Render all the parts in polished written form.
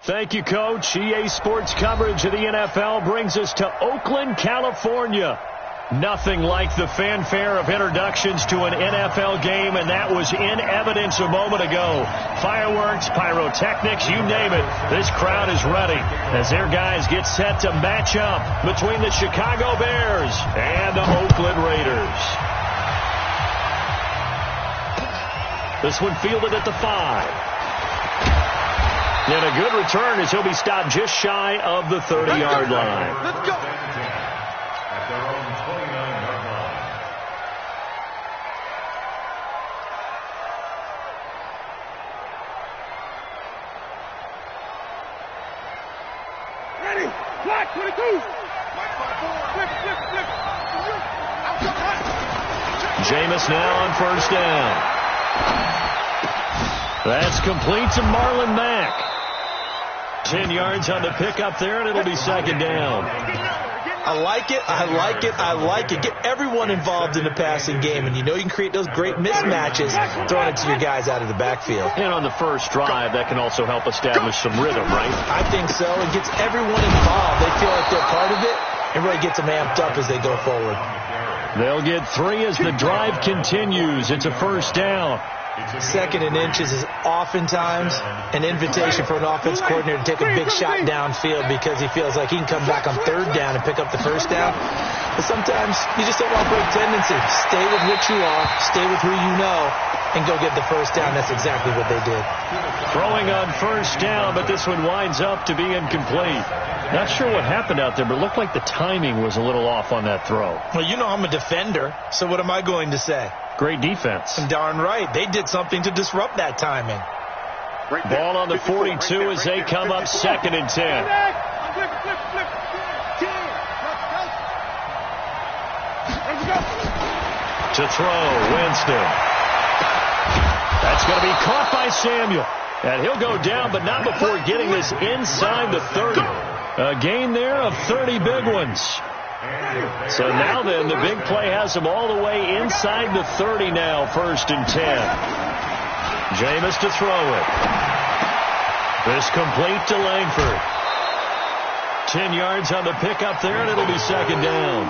Thank you, Coach. EA Sports coverage of the NFL brings us to Oakland, California. Nothing like the fanfare of introductions to an NFL game, and that was in evidence a moment ago. Fireworks, pyrotechnics, you name it. This crowd is ready as their guys get set to match up between the Chicago Bears and the Oakland Raiders. This one fielded at the 5. And a good return as he'll be stopped just shy of the 30-yard line. Let's go. At their own 29-yard line. Ready. Black 22. Jameis now on first down. That's complete to Marlon Mack. 10 yards on the pickup there, and it'll be second down. I like it. I like it. I like it. Get everyone involved in the passing game, and you know you can create those great mismatches throwing it to your guys out of the backfield. And on the first drive, that can also help establish some rhythm, right? I think so. It gets everyone involved. They feel like they're part of it, and really gets them amped up as they go forward. They'll get 3 as the drive continues. It's a first down. Second and inches is oftentimes an invitation for an offense coordinator to take a big shot downfield because he feels like he can come back on third down and pick up the first down. But sometimes you just don't want to break tendency. Stay with what you are, stay with who you know, and go get the first down. That's exactly what they did. Throwing on first down, but this one winds up to be incomplete. Not sure what happened out there, but it looked like the timing was a little off on that throw. Well, you know I'm a defender, so what am I going to say? Great defense. Darn right. They did something to disrupt that timing. Ball on the 42 as they come up second and 10. To throw, Winston. That's going to be caught by Samuel. And he'll go down, but not before getting this inside the 30. A gain there of 30 big ones. So now then, the big play has him all the way inside the 30 now, first and 10. Jameis to throw it. This complete to Langford. 10 yards on the pickup there, and it'll be second down.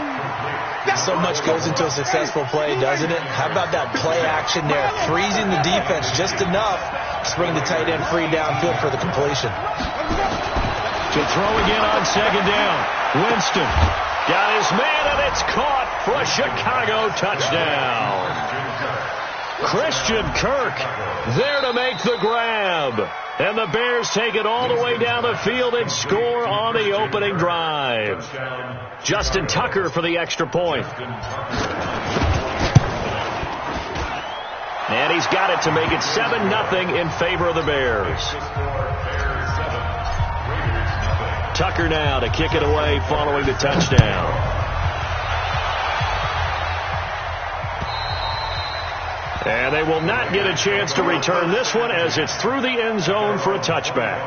So much goes into a successful play, doesn't it? How about that play action there? Freezing the defense just enough to bring the tight end free downfield for the completion. To throw again on second down. Winston got his man, and it's caught for a Chicago touchdown. Christian Kirk there to make the grab. And the Bears take it all the way down the field and score on the opening drive. Justin Tucker for the extra point. And he's got it to make it 7-0 in favor of the Bears. Tucker now to kick it away following the touchdown. And they will not get a chance to return this one as it's through the end zone for a touchback.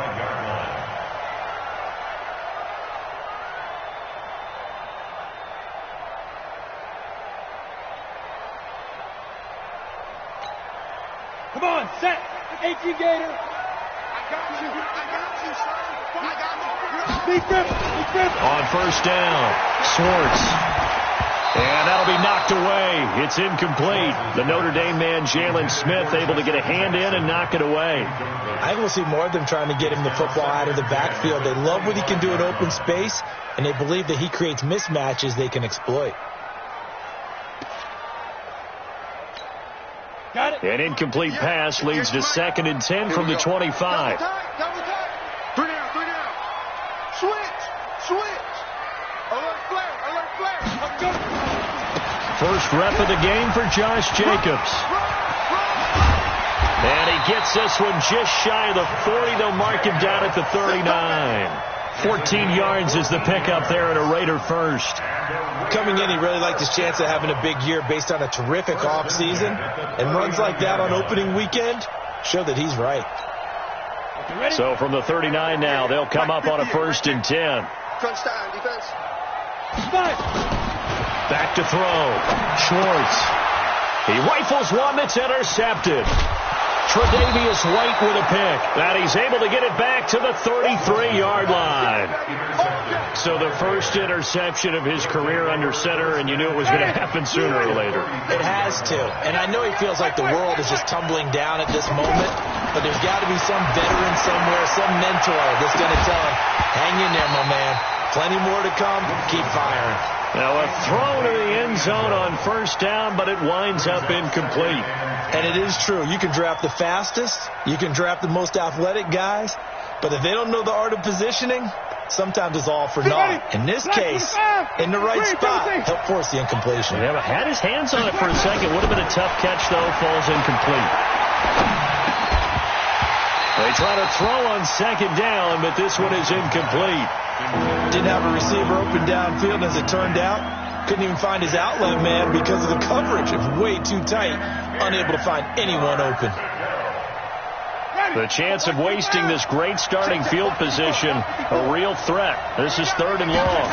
Come on, set. 18 Gator. I got you. Big grip. On first down, Swartz. And that'll be knocked away. It's incomplete. The Notre Dame man, Jalen Smith, able to get a hand in and knock it away. I will see more of them trying to get him the football out of the backfield. They love what he can do in open space, and they believe that he creates mismatches they can exploit. Got it. An incomplete pass leads to second and 10 from the 25. Three down. Switch. Alert flare. Let's go. First rep of the game for Josh Jacobs. And he gets this one just shy of the 40. They'll mark him down at the 39. 14 yards is the pickup there at a Raider first. Coming in, he really liked his chance of having a big year based on a terrific offseason. And runs like that on opening weekend show that he's right. So from the 39 now, they'll come up on a first and 10. Crunch time, defense. Back to throw. Schwartz. He rifles one that's intercepted. Tre'Davious White with a pick. And he's able to get it back to the 33-yard line. So the first interception of his career under center, and you knew it was going to happen sooner or later. It has to. And I know he feels like the world is just tumbling down at this moment, but there's got to be some veteran somewhere, some mentor that's going to tell him, hang in there, my man. Plenty more to come. Keep firing. Now a throw to the end zone on first down, but it winds up incomplete. And it is true. You can draft the fastest. You can draft the most athletic guys. But if they don't know the art of positioning, sometimes it's all for naught. In this case, in the right spot, help force the incompletion. Yeah, but had his hands on it for a second. Would have been a tough catch, though. Falls incomplete. They try to throw on second down, but this one is incomplete. Didn't have a receiver open downfield, as it turned out. Couldn't even find his outlet man because of the coverage. It was way too tight. Unable to find anyone open. The chance of wasting this great starting field position, a real threat. This is 3rd and long.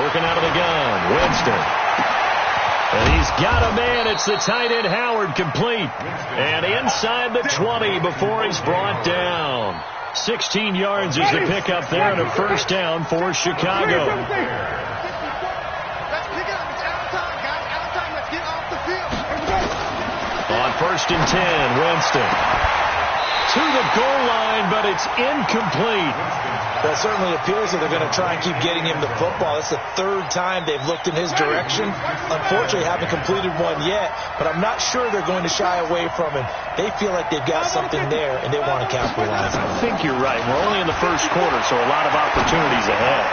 Working out of the gun, Winston. And he's got a man. It's the tight end, Howard, complete. And inside the 20 before he's brought down. 16 yards is the pickup there, and a first down for Chicago. On 1st and 10, Winston. To the goal line, but it's incomplete. That certainly appears that they're going to try and keep getting him the football. It's the 3rd time they've looked in his direction. Unfortunately, haven't completed one yet, but I'm not sure they're going to shy away from him. They feel like they've got something there, and they want to capitalize on it. I think you're right. We're only in the first quarter, so a lot of opportunities ahead.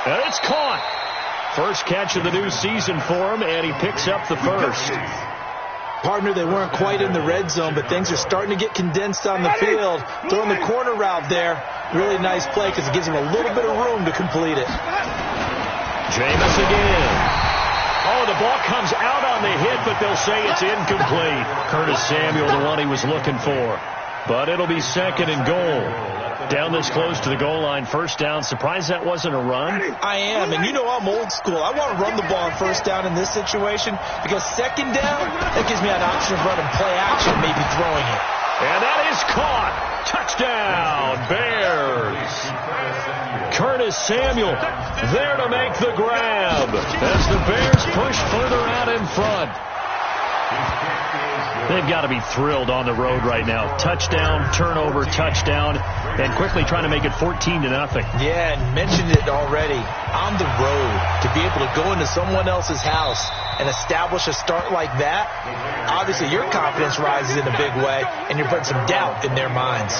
And it's caught. First catch of the new season for him, and he picks up the first. Partner, they weren't quite in the red zone, but things are starting to get condensed on the field. Throwing the corner route there. Really nice play because it gives him a little bit of room to complete it. Jameis again. Oh, the ball comes out on the hit, but they'll say it's incomplete. Curtis Samuel, the one he was looking for. But it'll be 2nd and goal. Down this close to the goal line, first down. Surprised that wasn't a run? I am, and you know I'm old school. I want to run the ball on first down in this situation because 2nd down, that gives me an option of running play action, maybe throwing it. And that is caught. Touchdown, Bears. Curtis Samuel there to make the grab as the Bears push further out in front. They've got to be thrilled on the road right now. Touchdown, turnover, touchdown, and quickly trying to make it 14-0. Yeah, and mentioned it already. On the road, to be able to go into someone else's house and establish a start like that, obviously your confidence rises in a big way, and you're putting some doubt in their minds.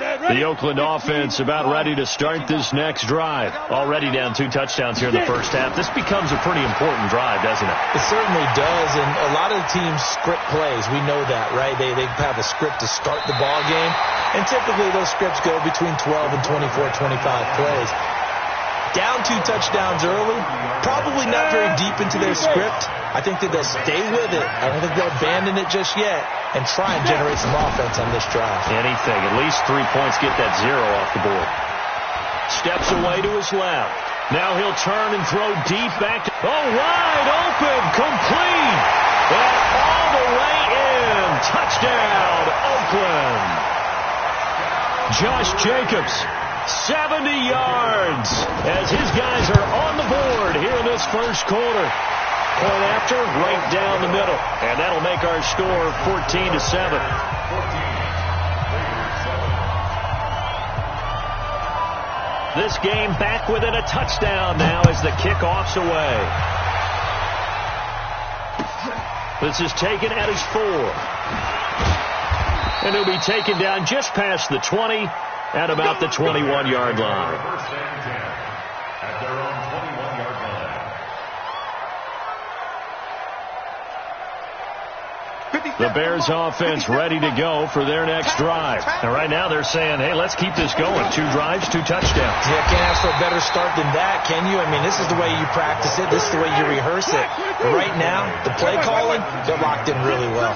The Oakland offense about ready to start this next drive. Already down 2 touchdowns here in the first half. This becomes a pretty important drive, doesn't it? It certainly does, and a lot of the teams script plays. We know that, right? They have a script to start the ball game, and typically those scripts go between 12 and 24, 25 plays. Down 2 touchdowns early, probably not very deep into their script. I think that they'll stay with it. I don't think they'll abandon it just yet and try and generate some offense on this drive. Anything. At least 3 points, get that 0 off the board. Steps away to his left. Now he'll turn and throw deep back. Wide open, complete. And all the way in. Touchdown, Oakland. Josh Jacobs. 70 yards as his guys are on the board here in this first quarter. Point after, right down the middle. And that'll make our score 14-7. This game back within a touchdown now as the kickoff's away. This is taken at his 4. And he'll be taken down just past the 20 at about the 21-yard line. First and 10 at their own 21-yard line. The Bears offense ready to go for their next drive. And right now they're saying, hey, let's keep this going. 2 drives, 2 touchdowns. Yeah, can't ask for a better start than that, can you? I mean, this is the way you practice it. This is the way you rehearse it. But right now, the play calling, they're locked in really well.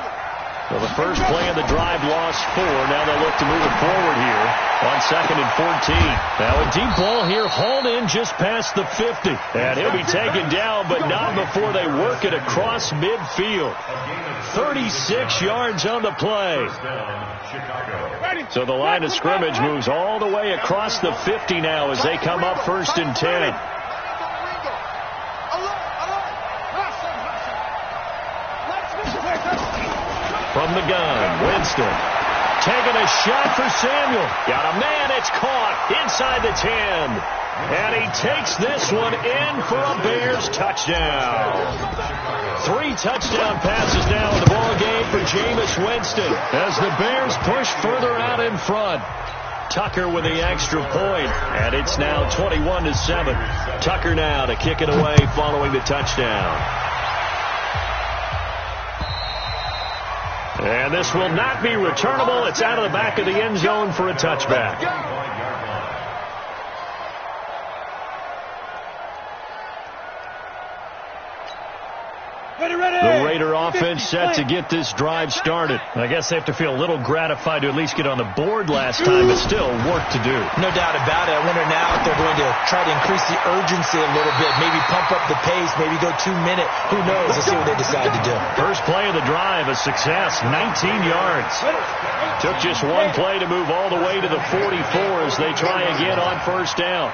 Well, the first play of the drive lost 4. Now they look to move it forward here on 2nd and 14. Now a deep ball here hauled in just past the 50. And he'll be taken down, but not before they work it across midfield. 36 yards on the play. So the line of scrimmage moves all the way across the 50 now as they come up 1st and 10. From the gun, Winston. Taking a shot for Samuel. Got a man, it's caught inside the 10. And he takes this one in for a Bears touchdown. 3 touchdown passes now in the ball game for Jameis Winston as the Bears push further out in front. Tucker with the extra point, and it's now 21-7. Tucker now to kick it away following the touchdown. And this will not be returnable. It's out of the back of the end zone for a touchback. The Raider offense set to get this drive started. I guess they have to feel a little gratified to at least get on the board last time, but still work to do. No doubt about it. I wonder now if they're going to try to increase the urgency a little bit, maybe pump up the pace, maybe go 2-minute. Who knows? Let's see what they decide to do. First play of the drive, a success, 19 yards. Took just one play to move all the way to the 44 as they try again on 1st down.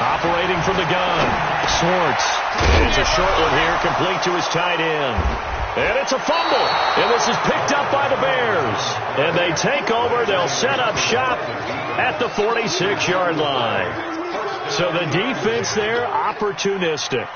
Operating from the gun, Schwartz. It's a short one here, complete to his tight end. And it's a fumble. And this is picked up by the Bears. And they take over. They'll set up shop at the 46-yard line. So the defense there, opportunistic.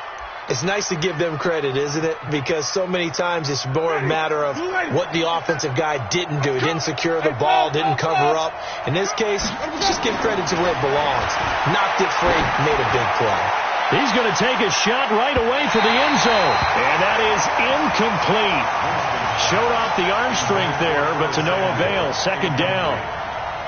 It's nice to give them credit, isn't it? Because so many times it's more a matter of what the offensive guy didn't do. He didn't secure the ball, didn't cover up. In this case, just give credit to where it belongs. Knocked it free, made a big play. He's going to take a shot right away for the end zone. And that is incomplete. Showed off the arm strength there, but to no avail. 2nd down.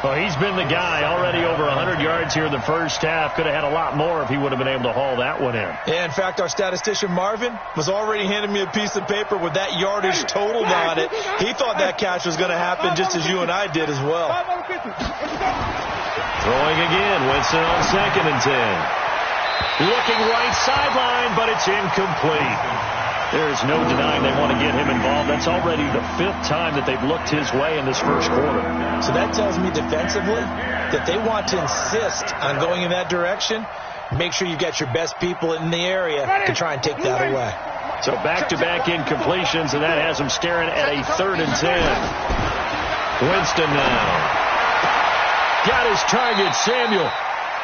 Well, he's been the guy already over 100 yards here in the first half. Could have had a lot more if he would have been able to haul that one in. Yeah, in fact, our statistician Marvin was already handing me a piece of paper with that yardage totaled on it. He thought that catch was going to happen just as you and I did as well. Throwing again, Winston on 2nd and 10. Looking right sideline, but it's incomplete. There's no denying they want to get him involved. That's already the 5th time that they've looked his way in this first quarter. So that tells me defensively that they want to insist on going in that direction. Make sure you get your best people in the area to try and take that away. So back-to-back incompletions, and that has them staring at a 3rd and 10. Winston now. Got his target, Samuel.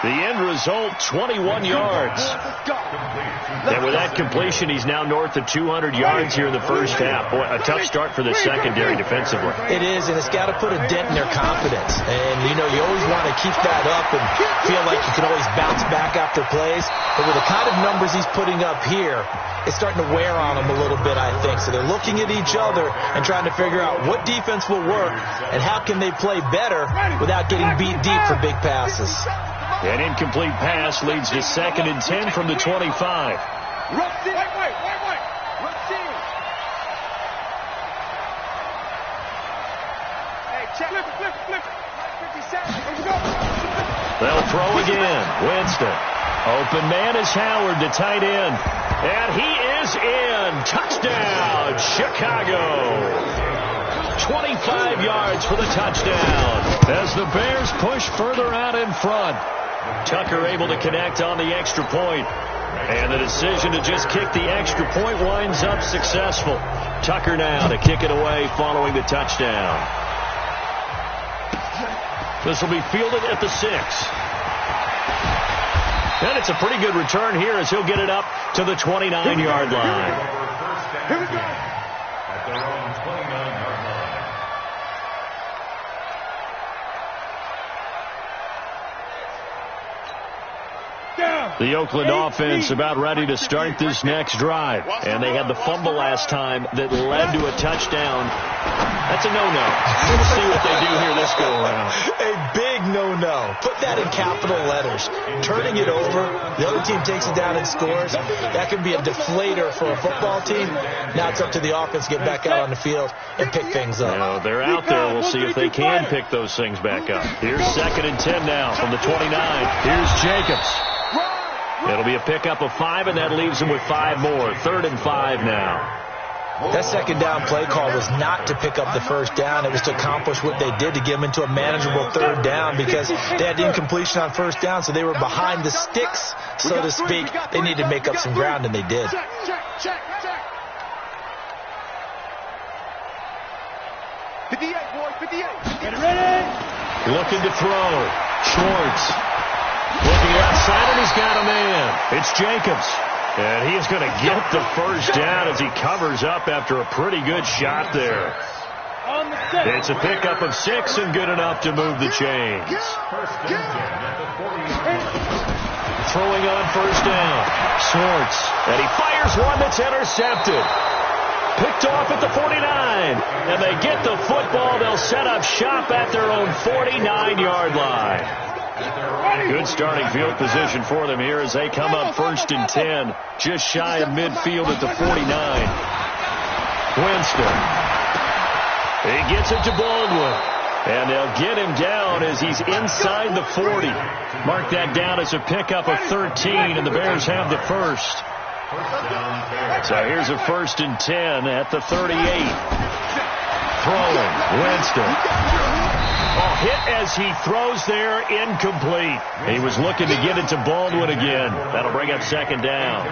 The end result, 21 yards. And with that completion, he's now north of 200 yards here in the first half. Boy, a tough start for the secondary defensively. It is, and it's got to put a dent in their confidence. And, you know, you always want to keep that up and feel like you can always bounce back after plays. But with the kind of numbers he's putting up here, it's starting to wear on them a little bit, I think. So they're looking at each other and trying to figure out what defense will work and how can they play better without getting beat deep for big passes. An incomplete pass leads to 2nd and 10 from the 25. Wait. Hey, check. Flip. 50 seconds. They'll throw again. Winston. Open man is Howard to tight end. And he is in. Touchdown, Chicago. 25 yards for the touchdown as the Bears push further out in front. Tucker able to connect on the extra point. And the decision to just kick the extra point winds up successful. Tucker now to kick it away following the touchdown. This will be fielded at the 6. And it's a pretty good return here as he'll get it up to the 29-yard line. Here we go. At their own 29-yard line. The Oakland offense about ready to start this next drive. And they had the fumble last time that led to a touchdown. That's a no-no. We'll see what they do here this go-around. A big no-no. Put that in capital letters. Turning it over, the other team takes it down and scores. That can be a deflator for a football team. Now it's up to the offense to get back out on the field and pick things up. Well, they're out there. We'll see if they can pick those things back up. Here's 2nd and 10 now from the 29. Here's Jacobs. It'll be a pickup of 5, and that leaves them with 5 more. 3rd and 5 now. That second down play call was not to pick up the first down. It was to accomplish what they did to get them into a manageable 3rd down because they had incompletion on 1st down, so they were behind the sticks, so to speak. They needed to make up some ground, and they did. Check. 58, boy, 58. Get ready. Looking to throw. Schwartz. Looking outside, and he's got a man. It's Jacobs. And he's going to get the first down as he covers up after a pretty good shot there. It's a pickup of 6 and good enough to move the chains. Throwing on 1st down. Schwartz. And he fires one that's intercepted. Picked off at the 49. And they get the football. They'll set up shop at their own 49-yard line. Good starting field position for them here as they come up 1st and 10. Just shy of midfield at the 49. Winston. He gets it to Baldwin. And they'll get him down as he's inside the 40. Mark that down as a pickup of 13, and the Bears have the first. So here's a 1st and 10 at the 38. Throwing. Winston. Oh, hit as he throws there, incomplete. He was looking to get it to Baldwin again. That'll bring up 2nd down.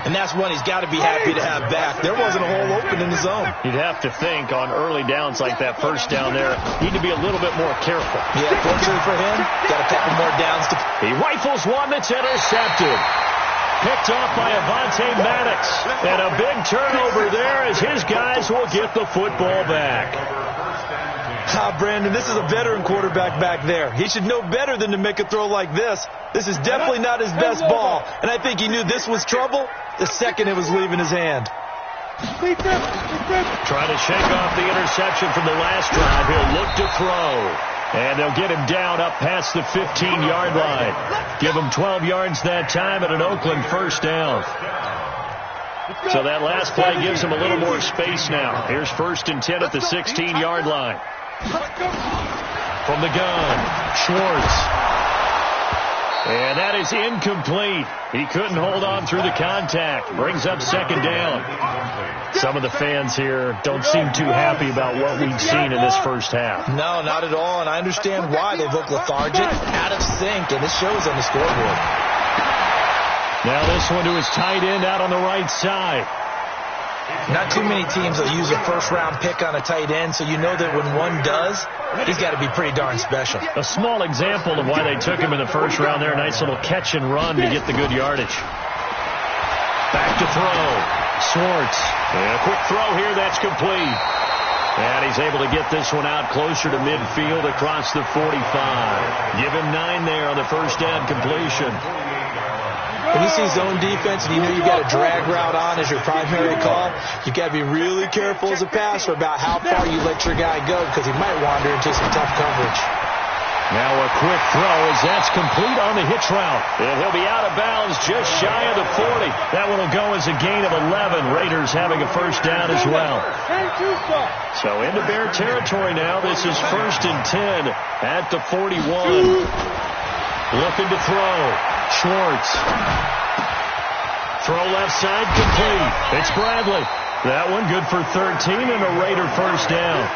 And that's one he's got to be happy to have back. There wasn't a hole open in the zone. You'd have to think on early downs like that 1st down there, need to be a little bit more careful. Yeah, fortunately for him, got a couple more downs to... He rifles one that's intercepted. Picked off by Avonte Maddox. And a big turnover there as his guys will get the football back. Brandon, this is a veteran quarterback back there. He should know better than to make a throw like this. This is definitely not his best ball, and I think he knew this was trouble the second it was leaving his hand. Trying to shake off the interception from the last drive. He'll look to throw. And they'll get him down up past the 15-yard line. Give him 12 yards that time at an Oakland 1st down. So that last play gives him a little more space now. Here's 1st and 10 at the 16-yard line. From the gun, Schwartz. And that is incomplete. He couldn't hold on through the contact. Brings up 2nd down. Some of the fans here don't seem too happy about what we've seen in this first half. No, not at all, and I understand why. They look lethargic, out of sync, and it shows on the scoreboard. Now this one to his tight end out on the right side. Not too many teams will use a first-round pick on a tight end, so you know that when one does, he's got to be pretty darn special. A small example of why they took him in the first round there. Nice little catch and run to get the good yardage. Back to throw. Schwartz. And a quick throw here. That's complete. And he's able to get this one out closer to midfield across the 45. Give him 9 there on the first down completion. When you see zone defense and you know you got a drag route on as your primary call, you got to be really careful as a passer about how far you let your guy go because he might wander into some tough coverage. Now a quick throw as that's complete on the hitch route. And he'll be out of bounds just shy of the 40. That one will go as a gain of 11. Raiders having a first down as well. So into Bear territory now. This is 1st and 10 at the 41. Looking to throw. Schwartz. Throw left side complete. It's Bradley. That one good for 13 and a Raider first down.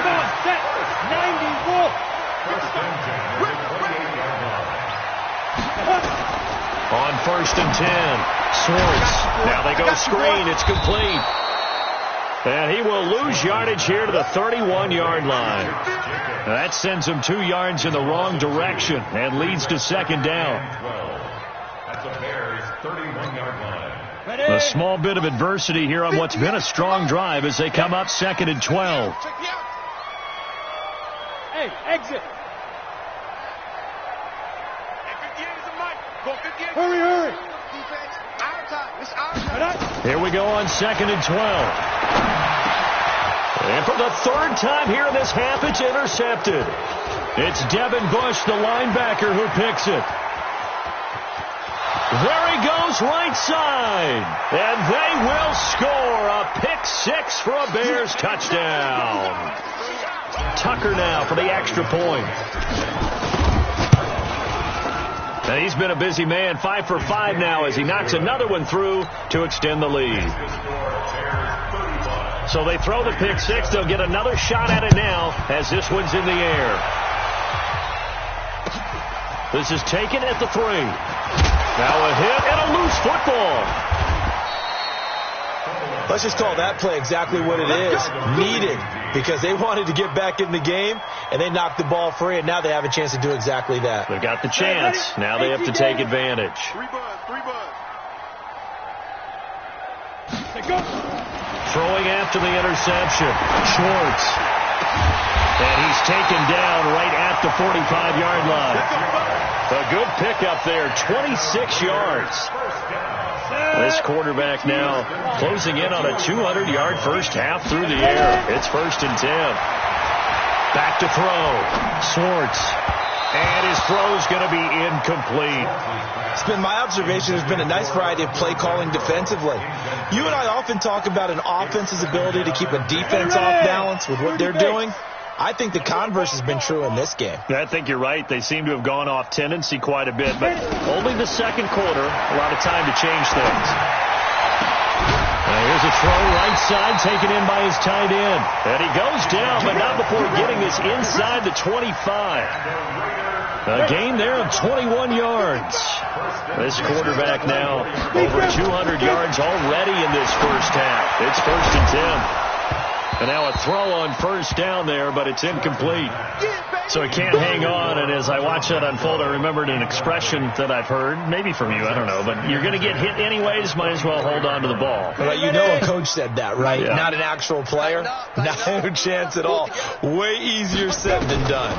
Come on, set. 90, wolf. On 1st and 10. Schwartz. Now they go screen. It's complete. And he will lose yardage here to the 31-yard line. That sends him 2 yards in the wrong direction and leads to 2nd down. That's the Bears' 31-yard line. A small bit of adversity here on what's been a strong drive as they come up 2nd and 12. Hey, exit. Hurry. Here we go on 2nd and 12. And for the third time here in this half, it's intercepted. It's Devin Bush, the linebacker, who picks it. There he goes, right side. And they will score a pick 6 for a Bears touchdown. Tucker now for the extra point. And he's been a busy man, 5 for 5 now as he knocks another one through to extend the lead. So they throw the pick 6. They'll get another shot at it now as this one's in the air. This is taken at the 3. Now a hit and a loose football. Let's just call that play exactly what it is. Needed, because they wanted to get back in the game, and they knocked the ball free, and now they have a chance to do exactly that. They've got the chance. Now they have to take advantage. Throwing after the interception. Schwartz. And he's taken down right at the 45-yard line. A good pickup there, 26 yards. This quarterback now closing in on a 200-yard first half through the air. It's 1st and 10. Back to throw. Schwartz. And his throw's going to be incomplete. It's been my observation there's been a nice variety of play calling defensively. You and I often talk about an offense's ability to keep a defense off balance with what they're doing. I think the converse has been true in this game. I think you're right. They seem to have gone off tendency quite a bit, but only the second quarter, a lot of time to change things. Here's a throw right side taken in by his tight end. And he goes down, but not before getting this inside the 25. A gain there of 21 yards. This quarterback now over 200 yards already in this first half. It's 1st and 10. And now a throw on first down there, but it's incomplete. So he can't hang on, and as I watch that unfold, I remembered an expression that I've heard, maybe from you, I don't know, but you're going to get hit anyways, might as well hold on to the ball. Well, you know a coach said that, right? Yeah. Not an actual player. No chance at all. Way easier said than done.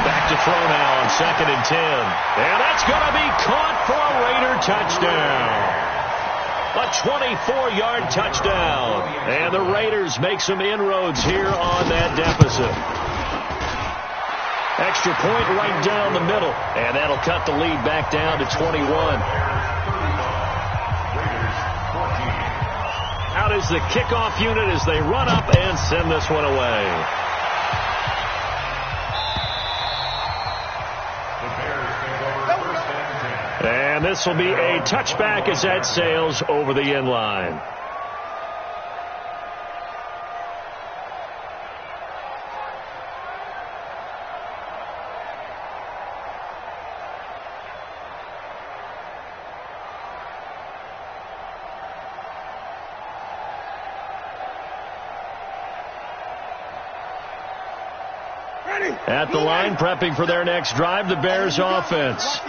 Back to throw now on 2nd and 10. And that's going to be caught for a Raider touchdown. A 24-yard touchdown. And the Raiders make some inroads here on that deficit. Extra point right down the middle. And that'll cut the lead back down to 21. Out is the kickoff unit as they run up and send this one away. And this will be a touchback as that sails over the end line. At the line, prepping for their next drive, the Bears offense.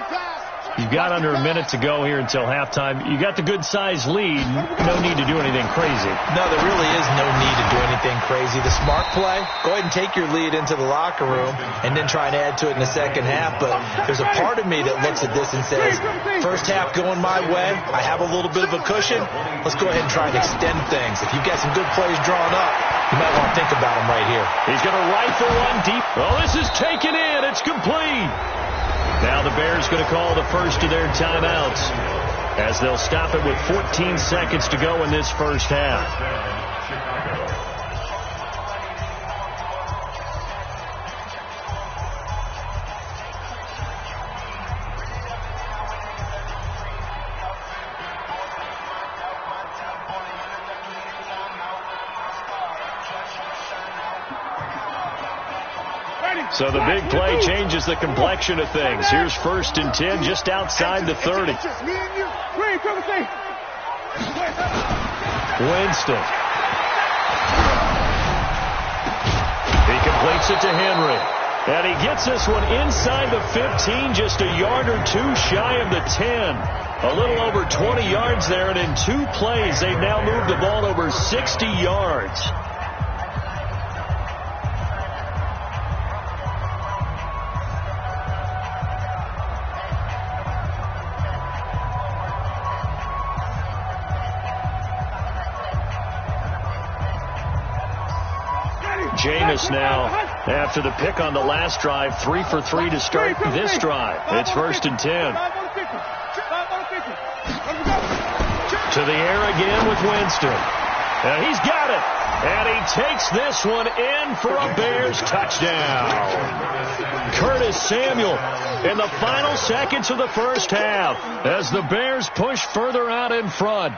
You've got under a minute to go here until halftime. You got the good-sized lead. No need to do anything crazy. No, there really is no need to do anything crazy. The smart play, go ahead and take your lead into the locker room and then try and add to it in the second half. But there's a part of me that looks at this and says, first half going my way, I have a little bit of a cushion. Let's go ahead and try and extend things. If you've got some good plays drawn up, you might want to think about them right here. He's going to rifle one deep. Oh, this is taken in. It's complete. Now the Bears going to call the first of their timeouts as they'll stop it with 14 seconds to go in this first half. So the big play changes the complexion of things. Here's 1st and 10 just outside the 30. Winston. He completes it to Henry. And he gets this one inside the 15, just a yard or two shy of the 10. A little over 20 yards there, and in 2 plays, they've now moved the ball over 60 yards. Jameis now after the pick on the last drive. 3 for 3 to start this drive. It's 1st and 10. To the air again with Winston. And he's got it. And he takes this one in for a Bears touchdown. Curtis Samuel in the final seconds of the first half as the Bears push further out in front.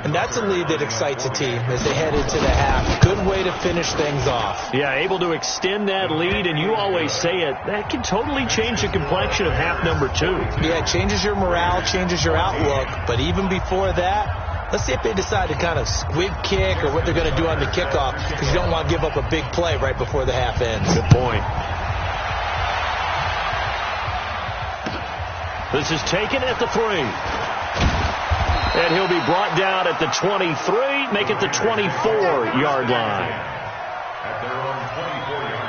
And that's a lead that excites a team as they head into the half. Good way to finish things off. Yeah, able to extend that lead, and you always say it, that can totally change the complexion of half number 2. Yeah, it changes your morale, changes your outlook. But even before that, let's see if they decide to kind of squib kick or what they're going to do on the kickoff, because you don't want to give up a big play right before the half ends. Good point. This is taken at the 3. And he'll be brought down at the 23, make it the 24-yard line. At their own 24-yard line.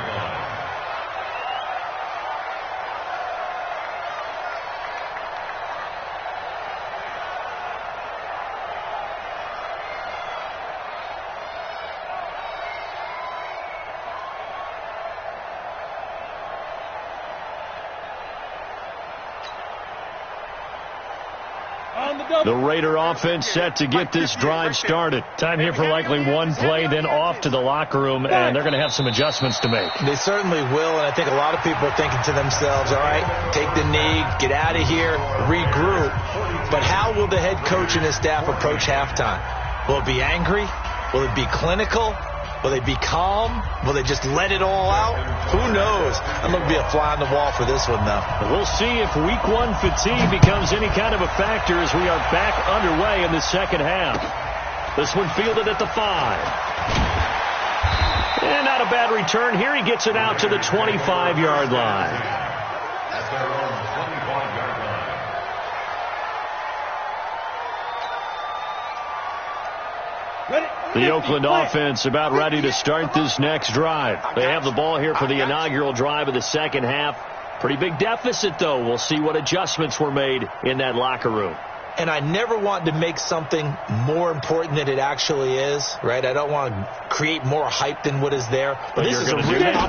The Raider offense set to get this drive started. Time here for likely one play, then off to the locker room, and they're going to have some adjustments to make. They certainly will, and I think a lot of people are thinking to themselves, all right, take the knee, get out of here, regroup. But how will the head coach and his staff approach halftime? Will it be angry? Will it be clinical? Will they be calm? Will they just let it all out? Who knows? I'm going to be a fly on the wall for this one, though. We'll see if week 1 fatigue becomes any kind of a factor as we are back underway in the second half. This one fielded at the 5. And not a bad return here. He gets it out to the 25-yard line. At their own 25-yard line. The Oakland offense about ready to start this next drive. They have the ball here for the inaugural drive of the second half. Pretty big deficit, though. We'll see what adjustments were made in that locker room. And I never want to make something more important than it actually is, right? I don't want to create more hype than what is there. But this is I'm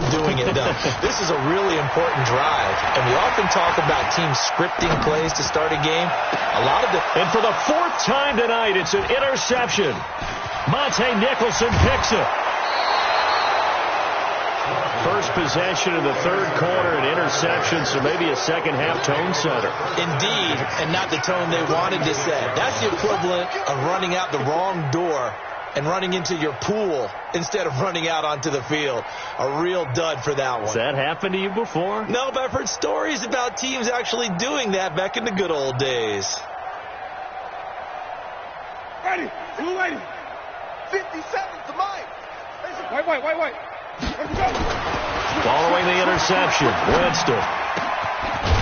doing it, though. This is a really important drive. And we often talk about teams scripting plays to start a game. And for the 4th time tonight, it's an interception. Monte Nicholson picks it. First possession of the third quarter, an interception, so maybe a second-half tone setter. Indeed, and not the tone they wanted to set. That's the equivalent of running out the wrong door and running into your pool instead of running out onto the field. A real dud for that one. Has that happened to you before? No, but I've heard stories about teams actually doing that back in the good old days. Ready, who ready? 57 to Mike. Wait. Following the interception, Winston.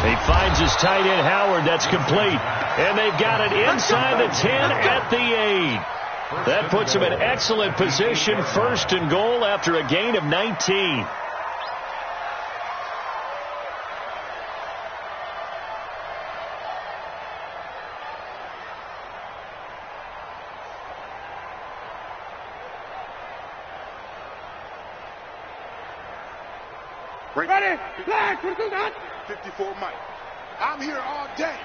He finds his tight end, Howard. That's complete. And they've got it inside the 10 at the 8. That puts him in excellent position, 1st and goal after a gain of 19. Ready, flag, 54 Mike. I'm here all day.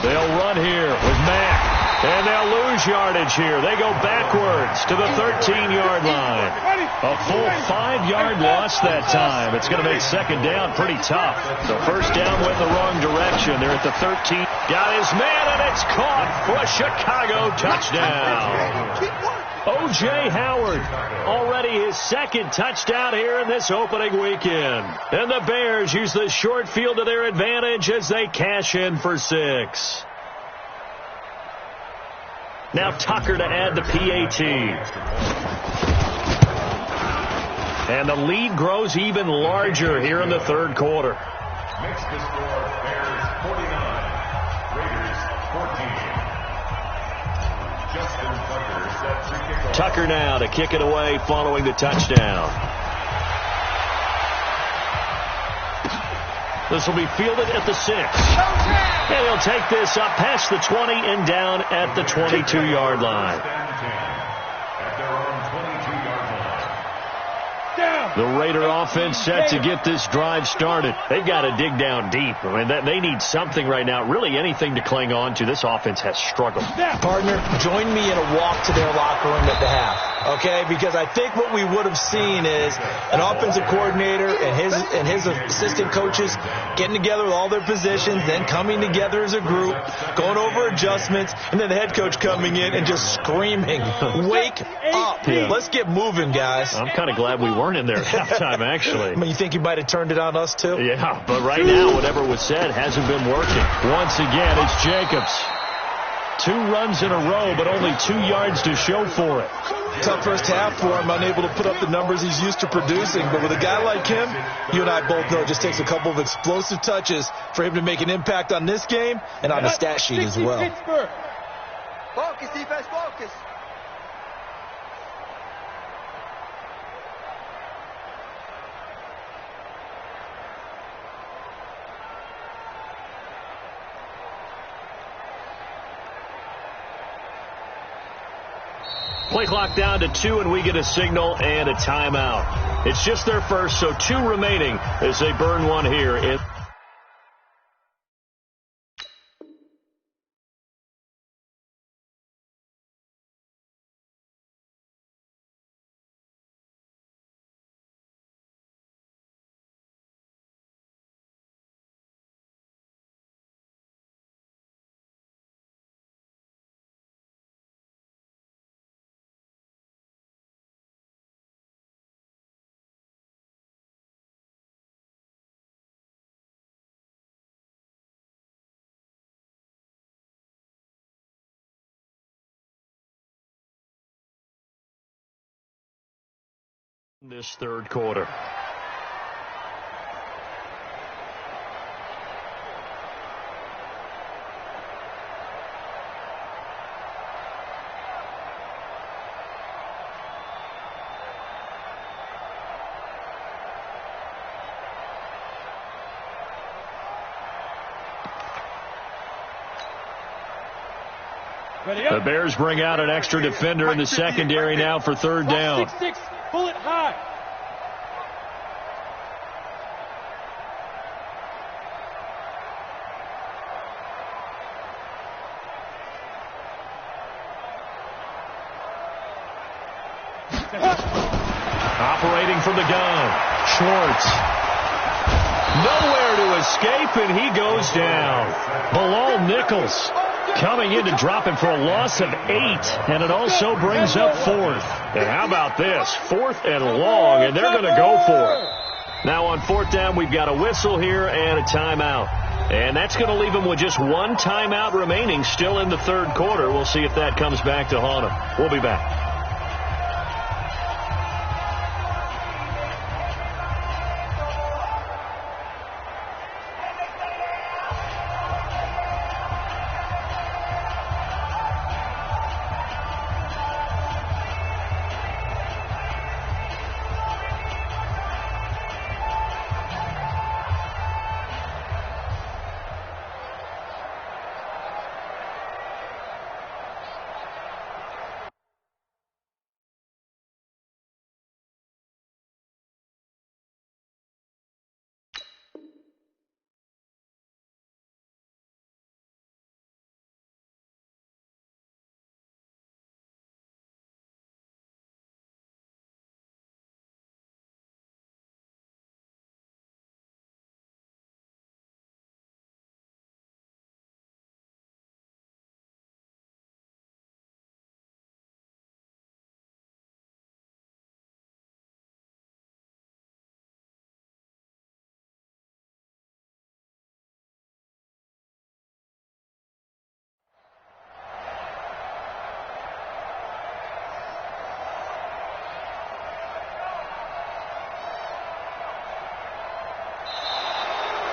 They'll run here with Mack. And they'll lose yardage here. They go backwards to the 13-yard line. A full 5-yard loss that time. It's going to make second down pretty tough. The first down went the wrong direction. They're at the 13. Got his man, and it's caught for a Chicago touchdown. O.J. Howard, already his second touchdown here in this opening weekend. And the Bears use the short field to their advantage as they cash in for 6. Now Tucker to add the PAT. And the lead grows even larger here in the third quarter. Makes the score Bears 49, Raiders 14. Justin Tucker set to kick off. Tucker now to kick it away following the touchdown. This will be fielded at the 6. And he'll take this up past the 20 and down at the 22-yard line. At their own 22-yard line. The Raider offense set to get this drive started. They've got to dig down deep. I mean, they need something right now, really anything to cling on to. This offense has struggled. Partner, join me in a walk to their locker room at the half, okay? Because I think what we would have seen is an offensive coordinator and his assistant coaches getting together with all their positions, then coming together as a group, going over adjustments, and then the head coach coming in and just screaming, "Wake up. Yeah. Let's get moving, guys." I'm kind of glad we weren't in there at halftime, actually. I mean, you think you might have turned it on us, too? Yeah, but right now, whatever was said hasn't been working. Once again, it's Jacobs. 2 runs in a row, but only 2 yards to show for it. Tough first half for him, unable to put up the numbers he's used to producing. But with a guy like him, you and I both know it just takes a couple of explosive touches for him to make an impact on this game and on the stat sheet as well. Focus, defense, focus. Play clock down to 2, and we get a signal and a timeout. It's just their first, so 2 remaining as they burn one here. This third quarter. The Bears bring out an extra defender in the secondary now for third down. 6-6, pull it high. Operating from the gun. Schwartz. Nowhere to escape, and he goes down. Bilal Nichols coming in to drop him for a loss of 8, and it also brings up 4th. And how about this? 4th and long, and they're going to go for it. Now on 4th down, we've got a whistle here and a timeout. And that's going to leave them with just 1 timeout remaining still in the third quarter. We'll see if that comes back to haunt them. We'll be back.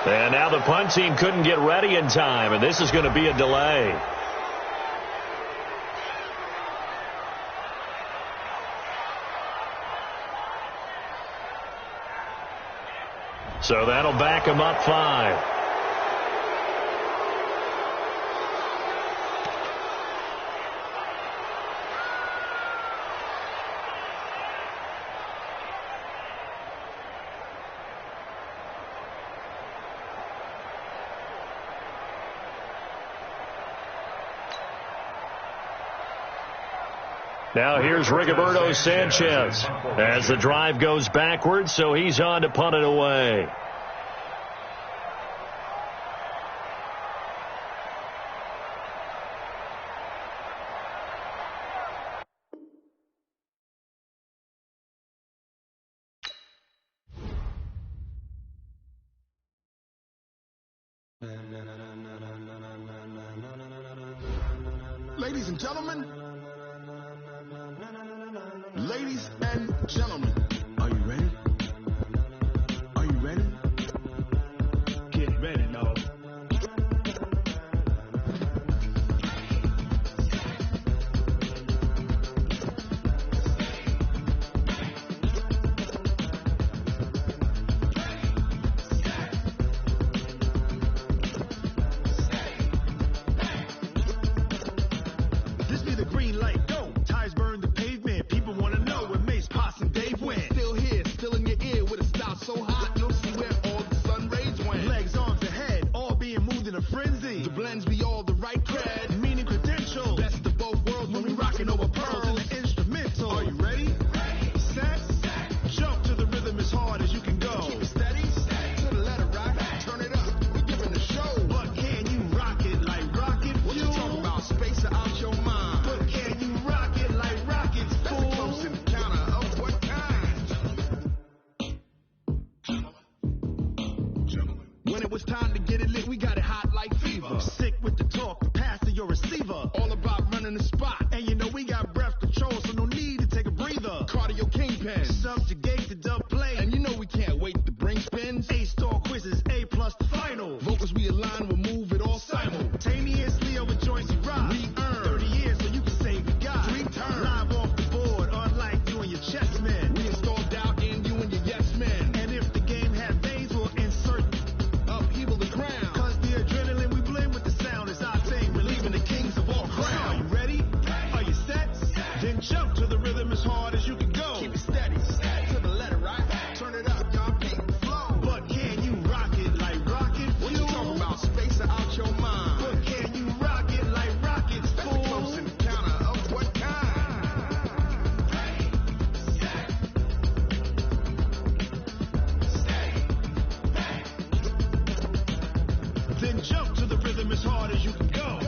And now the punt team couldn't get ready in time, and this is going to be a delay. So that'll back them up 5. Now here's Rigoberto Sanchez as the drive goes backwards, so he's on to punt it away. Ladies and gentlemen, are you ready? Are you ready? Get ready, y'all. This be the green light, go. Tires burn the pavement. People want to know where Mace, Potts, and Dave went. Still here, still in your ear with a style so hot, you'll see where all the sun rays went. Legs, arms, ahead, all being moved in a frenzy. The blends be all the right cred, meaning credentials. Best of both worlds when we rocking over pearls and the instrumental. Are you ready? Set, jump to the rhythm as hard as you can go. Keep it steady, to the letter right, turn it up, we giving the show. But can you rock it like rocket fuel? What you talking about, space out your mind? But can you rock it like rockets, fool? That's a close encounter of what kind? When it was time to get it lit, we got it hot like fever. Sick with the talk, pass to your receiver. All about running the spot, and you know we got breath control, so no need to take a breather. Cardio kingpin, subjugate the dub play, and you know we can't wait to bring spins. A-star quizzes, A+ the final. Vocals we align, we'll move it all simultaneously over joints you rock. We earn 30 years so you can save the guy. 3 turns, live off the board, unlike you and your chess men. We install doubt in you and your yes men. And if the game had veins, we'll insert upheaval the crown. Cause the adrenaline we blend with the sound is our thing, relieving the kings of all crowns. Are you ready? Are you set? Then jump to the rhythm as hard as you can go. Keep it steady, to the letter right. Turn it up, y'all keep the flow. But can you rock it like rocket fuel? What you talking about, space out your mind? But can you rock it like rockets, fool? That's a close encounter of what kind? Then jump to the rhythm as hard as you can go.